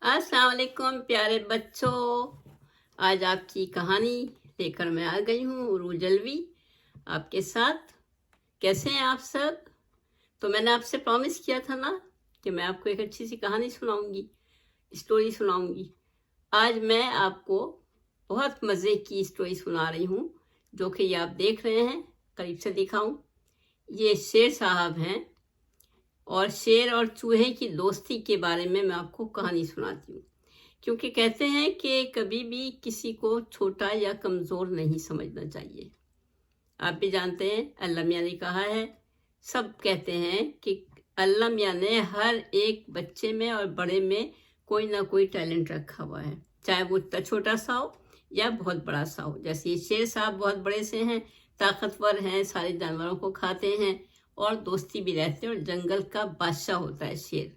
अस्सलाम वालेकुम प्यारे बच्चों। आज आपकी कहानी लेकर मैं आ गई हूँ उरूजलवी आपके साथ। कैसे हैं आप सब? तो मैंने आपसे प्रॉमिस किया था ना कि मैं आपको एक अच्छी सी कहानी सुनाऊंगी, स्टोरी सुनाऊंगी। आज मैं आपको बहुत मज़े की स्टोरी सुना रही हूँ, जो कि ये आप देख रहे हैं। करीब से दिखाऊं, ये शेर साहब हैं और शेर और चूहे की दोस्ती के बारे में मैं आपको कहानी सुनाती हूँ। क्योंकि कहते हैं कि कभी भी किसी को छोटा या कमज़ोर नहीं समझना चाहिए। आप भी जानते हैं, अल्लाह मियाँ ने कहा है, सब कहते हैं कि अल्लाह मियाँ ने हर एक बच्चे में और बड़े में कोई ना कोई टैलेंट रखा हुआ है, चाहे वो इतना छोटा सा हो या बहुत बड़ा सा हो। जैसे ये शेर साहब बहुत बड़े से हैं, ताकतवर हैं, सारे जानवरों को खाते हैं और दोस्ती भी रहते हैं, और जंगल का बादशाह होता है शेर।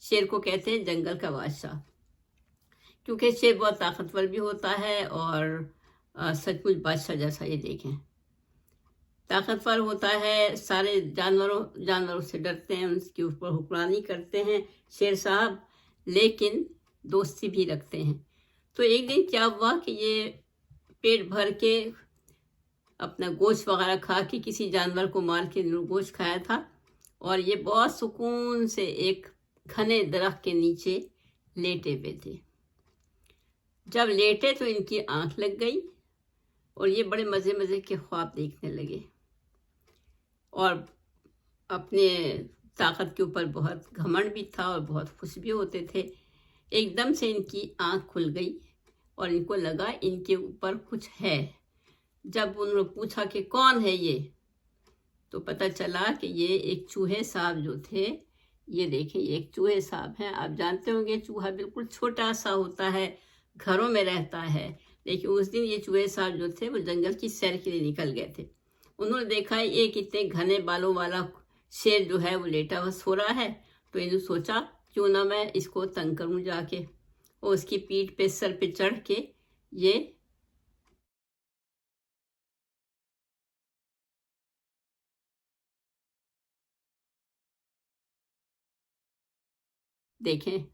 शेर को कहते हैं जंगल का बादशाह, क्योंकि शेर बहुत ताकतवर भी होता है और सचमुच बादशाह जैसा, ये देखें, ताकतवर होता है। सारे जानवरों से डरते हैं, उनके ऊपर हुक्मरानी करते हैं शेर साहब, लेकिन दोस्ती भी रखते हैं। तो एक दिन क्या हुआ कि ये पेट भर के अपना गोश्त वगैरह खा के, किसी जानवर को मार के गोश्त खाया था, और ये बहुत सुकून से एक घने दरख्त के नीचे लेटे हुए थे। जब लेटे तो इनकी आंख लग गई और ये बड़े मज़े मज़े के ख्वाब देखने लगे और अपने ताकत के ऊपर बहुत घमंड भी था और बहुत खुश भी होते थे। एकदम से इनकी आंख खुल गई और इनको लगा इनके ऊपर कुछ है। जब उन्होंने पूछा कि कौन है ये, तो पता चला कि ये एक चूहे साहब जो थे। ये देखें, ये एक चूहे साहब हैं। आप जानते होंगे चूहा बिल्कुल छोटा सा होता है, घरों में रहता है। लेकिन उस दिन ये चूहे साहब जो थे वो जंगल की सैर के लिए निकल गए थे। उन्होंने देखा एक इतने घने बालों वाला शेर जो है वो लेटा हुआ सो रहा है, तो इन्होंने सोचा क्यों ना मैं इसको तंग करूं जाके, और उसकी पीठ पे, सर पे चढ़ के ये देखें,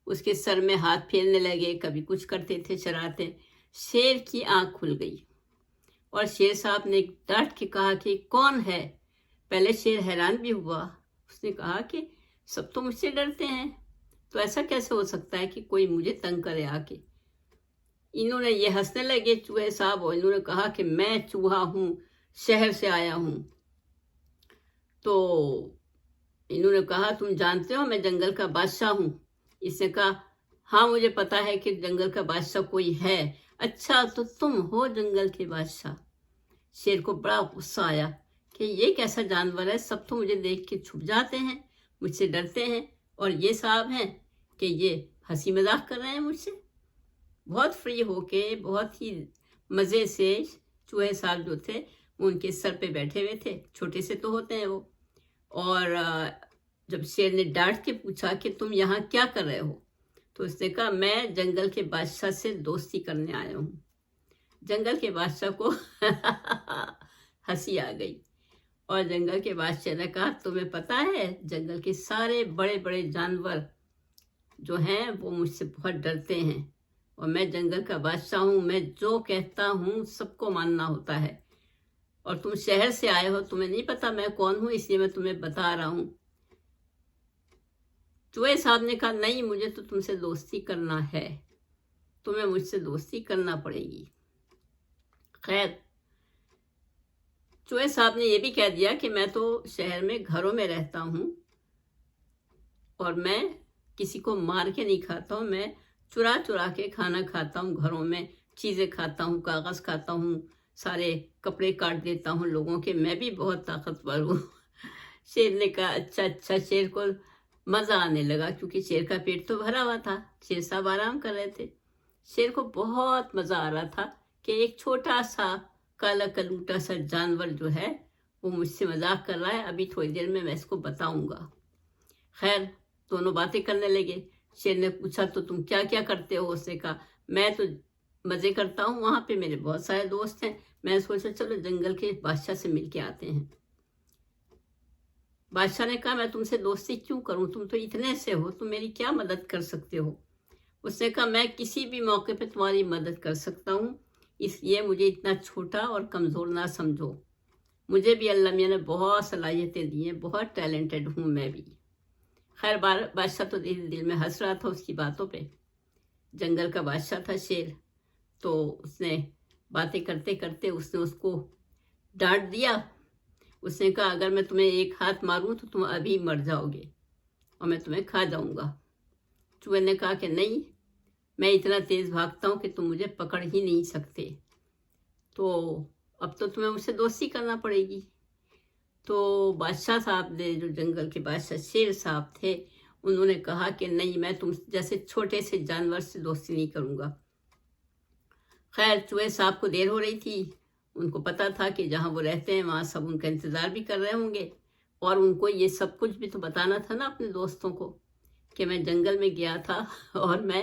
उसके सर में हाथ फेरने लगे, कभी कुछ करते थे, चराते। शेर की आंख खुल गई और शेर साहब ने डांट के कहा कि कौन है। पहले शेर हैरान भी हुआ, उसने कहा कि सब तो मुझसे डरते हैं, तो ऐसा कैसे हो सकता है कि कोई मुझे तंग करे आके। इन्होंने ये हंसने लगे चूहे साहब, और इन्होंने कहा कि मैं चूहा हूँ, शहर से आया हूँ। तो इन्होंने कहा तुम जानते हो मैं जंगल का बादशाह हूँ। इसने कहा हाँ मुझे पता है कि जंगल का बादशाह कोई है। अच्छा तो तुम हो जंगल के बादशाह? शेर को बड़ा गुस्सा आया कि ये कैसा जानवर है, सब तो मुझे देख के छुप जाते हैं, मुझसे डरते हैं, और ये साहब हैं कि ये हंसी मजाक कर रहे हैं मुझसे। बहुत फ्री होके, बहुत ही मज़े से चूहे साहब जो थे वो उनके सर पे बैठे हुए थे, छोटे से तो होते हैं वो। और जब शेर ने डांट के पूछा कि तुम यहाँ क्या कर रहे हो, तो उसने कहा मैं जंगल के बादशाह से दोस्ती करने आया हूँ। जंगल के बादशाह को हंसी आ गई, और जंगल के बादशाह ने कहा तुम्हें पता है जंगल के सारे बड़े बड़े जानवर जो हैं वो मुझसे बहुत डरते हैं, और मैं जंगल का बादशाह हूँ, मैं जो कहता हूँ सबको मानना होता है। और तुम शहर से आए हो, तुम्हें नहीं पता मैं कौन हूँ, इसलिए मैं तुम्हें बता रहा हूँ। चूहे साहब ने कहा नहीं, मुझे तो तुमसे दोस्ती करना है, तुम्हें मुझसे दोस्ती करना पड़ेगी। खैर, चूहे साहब ने यह भी कह दिया कि मैं तो शहर में घरों में रहता हूँ और मैं किसी को मार के नहीं खाता हूँ, मैं चुरा चुरा के खाना खाता हूँ, घरों में चीज़ें खाता हूँ, कागज़ खाता हूँ, सारे कपड़े काट देता हूँ लोगों के, मैं भी बहुत ताकतवर हूँ। शेर ने कहा अच्छा अच्छा। शेर को मज़ा आने लगा, क्योंकि शेर का पेट तो भरा हुआ था, शेर साहब आराम कर रहे थे। शेर को बहुत मज़ा आ रहा था कि एक छोटा सा काला कलूटा सा जानवर जो है वो मुझसे मजाक कर रहा है, अभी थोड़ी देर में मैं इसको बताऊंगा। खैर, दोनों बातें करने लगे। शेर ने पूछा तो तुम क्या क्या करते हो? उसने कहा मैं तो मज़े करता हूँ, वहाँ पे मेरे बहुत सारे दोस्त हैं, मैं सोचा चलो जंगल के बादशाह से मिल के आते हैं। बादशाह ने कहा मैं तुमसे दोस्ती क्यों करूं, तुम तो इतने से हो, तुम मेरी क्या मदद कर सकते हो? اس نے کہا میں کسی بھی موقع پہ تمہاری مدد کر سکتا ہوں، اس لیے مجھے اتنا چھوٹا اور کمزور نہ سمجھو، مجھے بھی اللہ میاں نے بہت صلاحیتیں دی ہیں، بہت ٹیلنٹڈ ہوں میں بھی۔ خیر بادشاہ تو دل میں ہنس رہا تھا اس کی باتوں پہ، جنگل کا بادشاہ تھا شیر، تو اس نے باتیں کرتے کرتے اس نے اس کو ڈانٹ دیا۔ اس نے کہا اگر میں تمہیں ایک ہاتھ ماروں تو تم ابھی مر جاؤ گے اور میں تمہیں کھا جاؤں گا۔ چوہے نے کہا کہ نہیں، میں اتنا تیز بھاگتا ہوں کہ تم مجھے پکڑ ہی نہیں سکتے، تو اب تو تمہیں مجھ سے دوستی کرنا پڑے گی۔ تو بادشاہ صاحب نے، جو جنگل کے بادشاہ شیر صاحب تھے، انہوں نے کہا کہ نہیں، میں تم جیسے چھوٹے سے جانور سے دوستی نہیں کروں گا۔ خیر چوہے صاحب کو دیر ہو رہی تھی، ان کو پتا تھا کہ جہاں وہ رہتے ہیں وہاں سب ان کا انتظار بھی کر رہے ہوں گے، اور ان کو یہ سب کچھ بھی تو بتانا تھا نا اپنے دوستوں کو کہ میں جنگل میں گیا تھا اور میں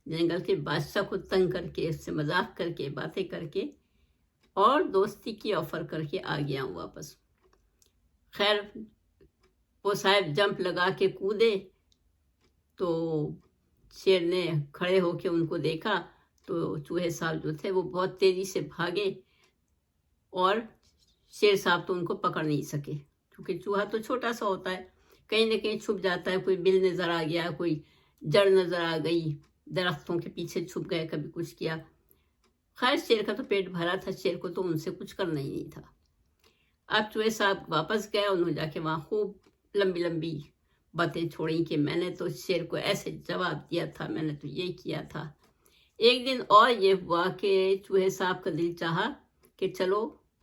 جنگل کے بادشاہ کو تنگ کر کے، اس سے مذاق کر کے، باتیں کر کے اور دوستی کی آفر کر کے آ گیا ہوں واپس۔ خیر وہ صاحب جمپ لگا کے کودے، تو شیر نے کھڑے ہو کے ان کو دیکھا، تو چوہے صاحب جو تھے وہ بہت تیزی سے بھاگے اور شیر صاحب تو ان کو پکڑ نہیں سکے، کیونکہ چوہا تو چھوٹا سا ہوتا ہے، کہیں نہ کہیں چھپ جاتا ہے، کوئی بل نظر آ گیا، کوئی جڑ نظر آ گئی، درختوں کے پیچھے چھپ گئے، کبھی کچھ کیا۔ خیر شیر کا تو پیٹ بھرا تھا، شیر کو تو ان سے کچھ کرنا ہی نہیں تھا۔ اب چوہے صاحب واپس گئے، انہوں نے جا کے وہاں خوب لمبی لمبی باتیں چھوڑی کہ میں نے تو شیر کو ایسے جواب دیا تھا، میں نے تو یہ کیا تھا۔ ایک دن اور یہ ہوا کہ چوہے صاحب کا دل چاہا کہ چلو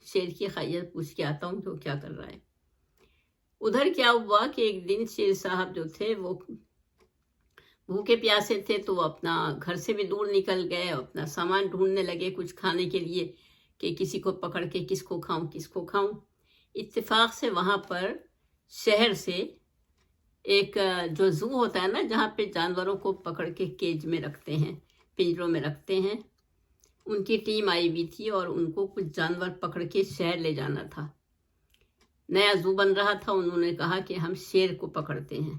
شیر کی خیریت پوچھ کے آتا ہوں کہ وہ کیا کر رہا ہے۔ ادھر کیا ہوا کہ ایک دن شیر صاحب جو تھے وہ بھوکے پیاسے تھے، تو وہ اپنا گھر سے بھی دور نکل گئے، اپنا سامان ڈھونڈنے لگے کچھ کھانے کے لیے کہ کسی کو پکڑ کے کس کو کھاؤں۔ اتفاق سے وہاں پر شہر سے ایک جو زو ہوتا ہے نا، جہاں پہ جانوروں کو پکڑ کے کیج میں رکھتے ہیں، پنجروں میں رکھتے ہیں، ان کی ٹیم آئی ہوئی تھی اور ان کو کچھ جانور پکڑ کے شہر لے جانا تھا۔ نیا زو بن رہا تھا، انہوں نے کہا کہ ہم شیر کو پکڑتے ہیں۔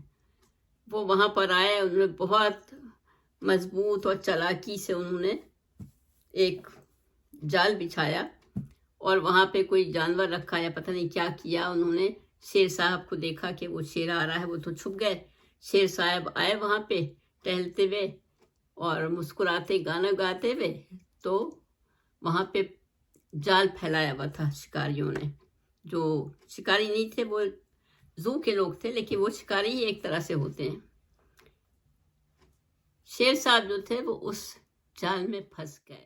وہ وہاں پر آئے، انہوں نے بہت مضبوط اور چالاکی سے انہوں نے ایک جال بچھایا اور وہاں پہ کوئی جانور رکھا یا پتہ نہیں کیا کیا، انہوں نے شیر صاحب کو دیکھا کہ وہ شیر آ رہا ہے، وہ تو چھپ گئے۔ شیر صاحب آئے وہاں پہ ٹہلتے ہوئے اور مسکراتے گانا گاتے ہوئے، تو وہاں پہ جال پھیلایا ہوا تھا شکاریوں نے، جو شکاری نہیں تھے، وہ زو کے لوگ تھے، لیکن وہ شکاری ہی ایک طرح سے ہوتے ہیں۔ شیر صاحب جو تھے وہ اس جال میں پھنس گئے،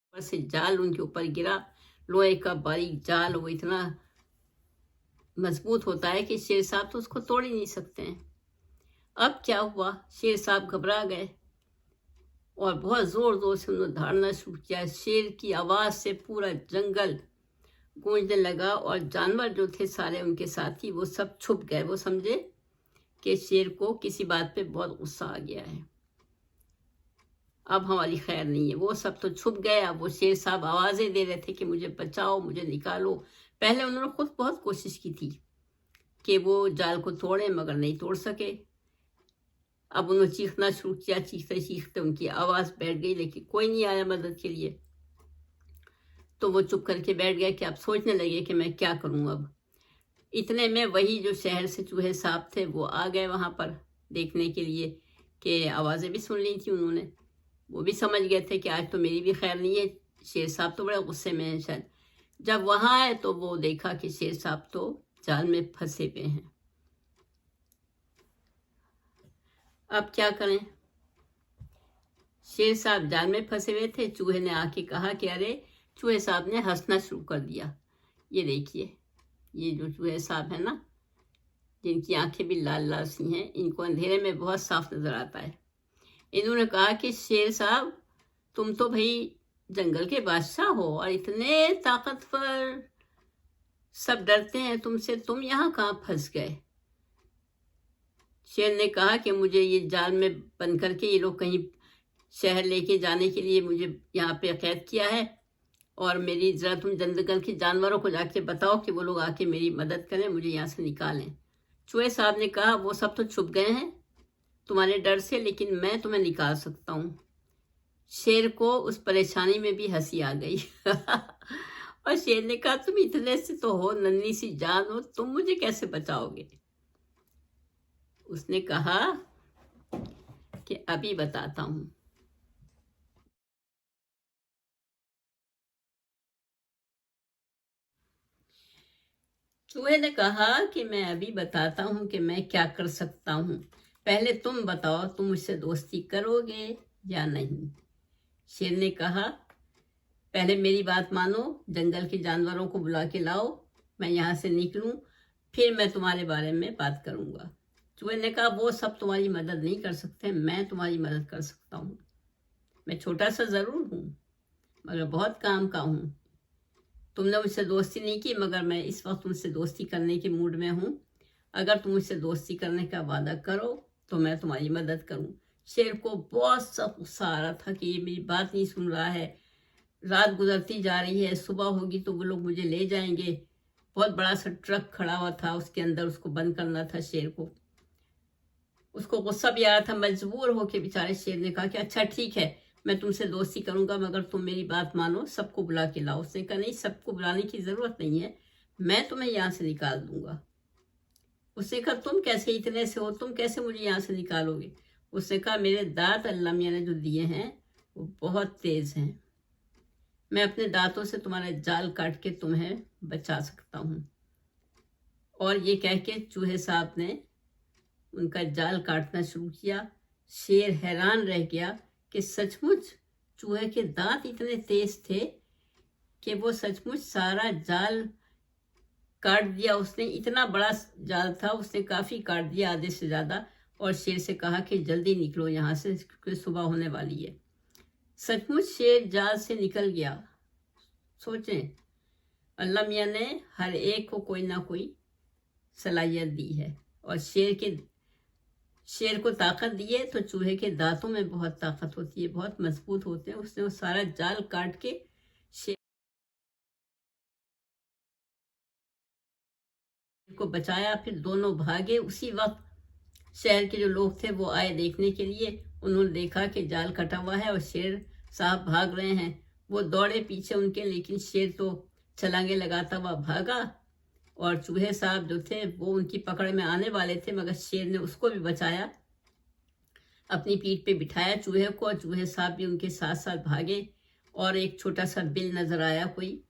اوپر سے جال ان کے اوپر گرا، لوہے کا باریک جال، وہ اتنا مضبوط ہوتا ہے کہ شیر صاحب تو اس کو توڑ ہی نہیں سکتے ہیں۔ اب کیا ہوا، شیر صاحب گھبرا گئے اور بہت زور زور سے انہوں نے دھاڑنا شروع کیا۔ شیر کی آواز سے پورا جنگل گونجنے لگا اور جانور جو تھے سارے ان کے ساتھی، وہ سب چھپ گئے۔ وہ سمجھے کہ شیر کو کسی بات پہ بہت غصہ آ گیا ہے، اب ہماری خیر نہیں ہے۔ وہ سب تو چھپ گئے، اب وہ شیر صاحب آوازیں دے رہے تھے کہ مجھے بچاؤ، مجھے نکالو۔ پہلے انہوں نے خود بہت کوشش کی تھی کہ وہ جال کو توڑیں، مگر نہیں توڑ سکے۔ اب انہوں نے چیخنا شروع کیا، چیختے چیختے ان کی آواز بیٹھ گئی، لیکن کوئی نہیں آیا مدد کے لیے۔ تو وہ چپ کر کے بیٹھ گئے کہ اب سوچنے لگے کہ میں کیا کروں اب۔ اتنے میں وہی جو شہر سے چوہے صاحب تھے وہ آ گئے وہاں پر دیکھنے کے لیے، کہ آوازیں بھی سن لی تھی انہوں نے، وہ بھی سمجھ گئے تھے کہ آج تو میری بھی خیر نہیں ہے، شیر صاحب تو بڑے غصے میں ہیں شاید۔ جب وہاں آئے تو وہ دیکھا کہ شیر صاحب تو جال میں پھنسے ہوئے ہیں۔ اب کیا کریں، شیر صاحب جال میں پھنسے ہوئے تھے۔ چوہے نے آ کے کہا کہ ارے، چوہے صاحب نے ہنسنا شروع کر دیا۔ یہ دیکھیے، یہ جو چوہے صاحب ہیں نا، جن کی آنکھیں بھی لال لال سی ہیں، ان کو اندھیرے میں بہت صاف نظر آتا ہے۔ انہوں نے کہا کہ شیر صاحب، تم تو بھائی جنگل کے بادشاہ ہو اور اتنے طاقتور، سب ڈرتے ہیں تم سے، تم یہاں کہاں پھنس گئے؟ شیر نے کہا کہ مجھے یہ جال میں بند کر کے یہ لوگ کہیں شہر لے کے جانے کے لیے مجھے یہاں پہ قید کیا ہے، اور میری ذرا تم جنگل کے جانوروں کو جا کے بتاؤ کہ وہ لوگ آ کے میری مدد کریں، مجھے یہاں سے نکالیں۔ چوہے صاحب نے کہا وہ سب تو چھپ گئے ہیں، तुम्हारे डर से, लेकिन मैं तुम्हें निकाल सकता हूँ। शेर को उस परेशानी में भी हंसी आ गई। और शेर ने कहा, तुम इतने से तो हो, नन्ही सी जान हो, तुम मुझे कैसे बचाओगे? उसने कहा कि अभी बताता हूँ। चूहे ने कहा कि मैं अभी बताता हूँ कि मैं क्या कर सकता हूँ। पहले तुम बताओ, तुम मुझसे दोस्ती करोगे या नहीं? शेर ने कहा, पहले मेरी बात मानो, जंगल के जानवरों को बुला के लाओ, मैं यहाँ से निकलूं, फिर मैं तुम्हारे बारे में बात करूंगा। चूहे ने कहा, वो सब तुम्हारी मदद नहीं कर सकते, मैं तुम्हारी मदद कर सकता हूँ। मैं छोटा सा जरूर हूँ, मगर बहुत काम का हूँ। तुमने मुझसे दोस्ती नहीं की, मगर मैं इस वक्त तुमसे दोस्ती करने के मूड में हूँ। अगर तुम मुझसे दोस्ती करने का वादा करो तो मैं तुम्हारी मदद करूँ। शेर को बहुत सा गुस्सा आ रहा था कि ये मेरी बात नहीं सुन रहा है। रात गुजरती जा रही है, सुबह होगी तो वो लोग मुझे ले जाएंगे। बहुत बड़ा सा ट्रक खड़ा हुआ था, उसके अंदर उसको बंद करना था शेर को। उसको गुस्सा भी आ रहा था। मजबूर होके बेचारे शेर ने कहा कि अच्छा ठीक है, मैं तुमसे दोस्ती करूंगा, मगर तुम मेरी बात मानो, सबको बुला के लाओ। उसने कहा, नहीं, सबको बुलाने की जरूरत नहीं है, मैं तुम्हें यहाँ से निकाल दूंगा। उसने कहा, तुम कैसे इतने से हो, तुम कैसे मुझे यहाँ से निकालोगे? उसने कहा, मेरे दांत अल्लाह मियां ने जो दिए हैं वो बहुत तेज हैं, मैं अपने दांतों से तुम्हारा जाल काट के तुम्हें बचा सकता हूँ। और ये कह के चूहे साहब ने उनका जाल काटना शुरू किया। शेर हैरान रह गया कि सचमुच चूहे के दांत इतने तेज थे कि वो सचमुच सारा जाल काट दिया उसने। इतना बड़ा जाल था, उसने काफी काट दिया, आधे से ज्यादा। और शेर से कहा कि जल्दी निकलो यहाँ से, क्योंकि सुबह होने वाली है। सचमुच शेर जाल से निकल गया। सोचें, अल्लाह मियां ने हर एक को कोई ना कोई सलाहियत दी है, और शेर को ताकत दी है, तो चूहे के दांतों में बहुत ताकत होती है, बहुत मजबूत होते हैं। उसने वो सारा जाल काट के शेर को बचाया। फिर दोनों भागे। उसी वक्त शहर के जो लोग थे वो आए देखने के लिए। उन्होंने देखा कि जाल कटा हुआ है और शेर साहब भाग रहे हैं। वो दौड़े पीछे उनके, लेकिन शेर तो छलांगे लगाता हुआ भागा। और चूहे साहब जो थे वो उनकी पकड़ में आने वाले थे, मगर शेर ने उसको भी बचाया, अपनी पीठ पे बिठाया चूहे को। और चूहे साहब भी उनके साथ साथ भागे। और एक छोटा सा बिल नजर आया कोई,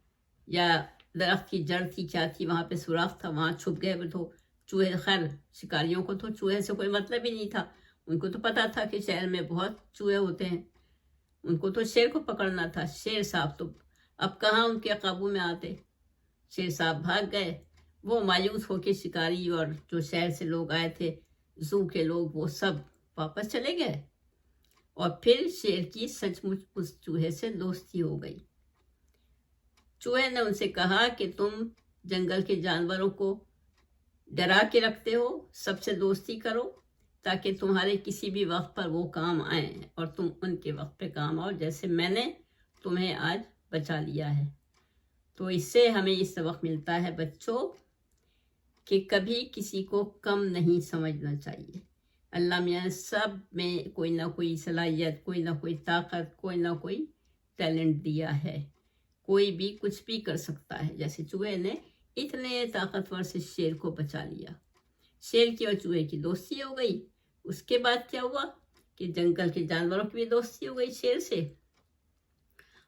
या दरख्त की जड़ थी, क्या थी, वहां पे सुराख था, वहां छुप गए वो तो चूहे। खैर, शिकारियों को तो चूहे से कोई मतलब ही नहीं था। उनको तो पता था कि शहर में बहुत चूहे होते हैं, उनको तो शेर को पकड़ना था। शेर साहब तो अब कहाँ उनके काबू में आते। शेर साहब भाग गए। वो मायूस होके शिकारी और जो शहर से लोग आए थे, जू के लोग, वो सब वापस चले गए। और फिर शेर की सचमुच उस चूहे से दोस्ती हो गई। चूहे ने उनसे कहा कि तुम जंगल के जानवरों को डरा के रखते हो, सबसे दोस्ती करो, ताकि तुम्हारे किसी भी वक्त पर वो काम आए और तुम उनके वक्त पे काम आओ, जैसे मैंने तुम्हें आज बचा लिया है। तो इससे हमें ये सबक मिलता है बच्चों कि कभी किसी को कम नहीं समझना चाहिए। अल्लाह मियां सब में कोई ना कोई सलाहियत, कोई ना कोई ताकत, कोई ना कोई टैलेंट दिया है। कोई भी कुछ भी कर सकता है। जैसे चूहे ने इतने ताकतवर से शेर को बचा लिया। शेर की और चूहे की दोस्ती हो गई। उसके बाद क्या हुआ कि जंगल के जानवरों की भी दोस्ती हो गई शेर से,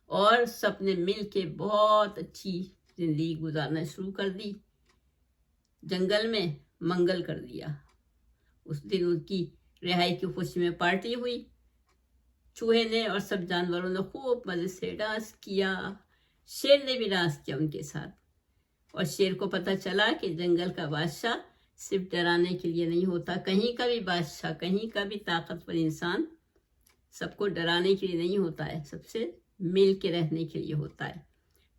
और सबने मिल के बहुत अच्छी जिंदगी गुजारना शुरू कर दी। जंगल में मंगल कर दिया। उस दिन उनकी रिहाई की खुशी में पार्टी हुई। चूहे ने और सब जानवरों ने खूब मजे से डांस किया। शेर ने भी डांस किया उनके साथ। और शेर को पता चला कि जंगल का बादशाह सिर्फ डराने के लिए नहीं होता। कहीं का भी बादशाह, कहीं का भी ताकतवर इंसान सबको डराने के लिए नहीं होता है, सबसे मिल के रहने के लिए होता है।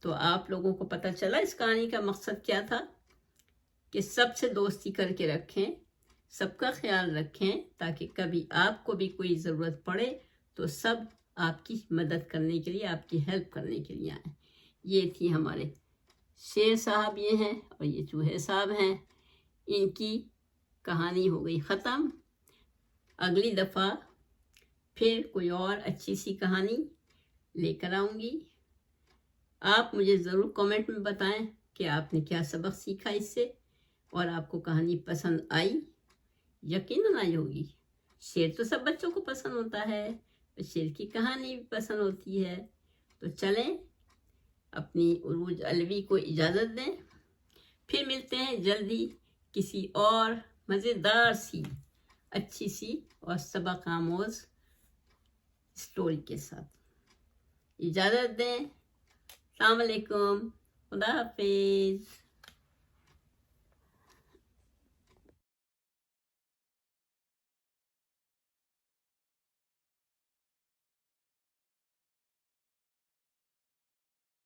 तो आप लोगों को पता चला इस कहानी का मकसद क्या था, कि सबसे दोस्ती करके रखें, सबका ख्याल रखें, ताकि कभी आपको भी कोई ज़रूरत पड़े तो सब आपकी मदद करने के लिए, आपकी हेल्प करने के लिए आए। ये थी हमारे शेर साहब, ये हैं, और ये चूहे साहब हैं। इनकी कहानी हो गई ख़त्म। اگلی دفعہ پھر کوئی اور اچھی سی کہانی لے کر آؤں گی. آپ مجھے ضرور کامنٹ میں بتائیں کہ آپ نے کیا سبق سیکھا اس سے اور آپ کو کہانی پسند آئی. یقیناً آئی ہوگی. شعر تو سب بچوں کو پسند ہوتا ہے، شعر کی کہانی بھی پسند ہوتی ہے. تو چلیں اپنی عروج الوی کو اجازت دیں. پھر ملتے ہیں جلدی کسی اور مزیدار سی، اچھی سی اور سبق آموز اسٹوری کے ساتھ. اجازت دیں. السلام علیکم. خدا حافظ.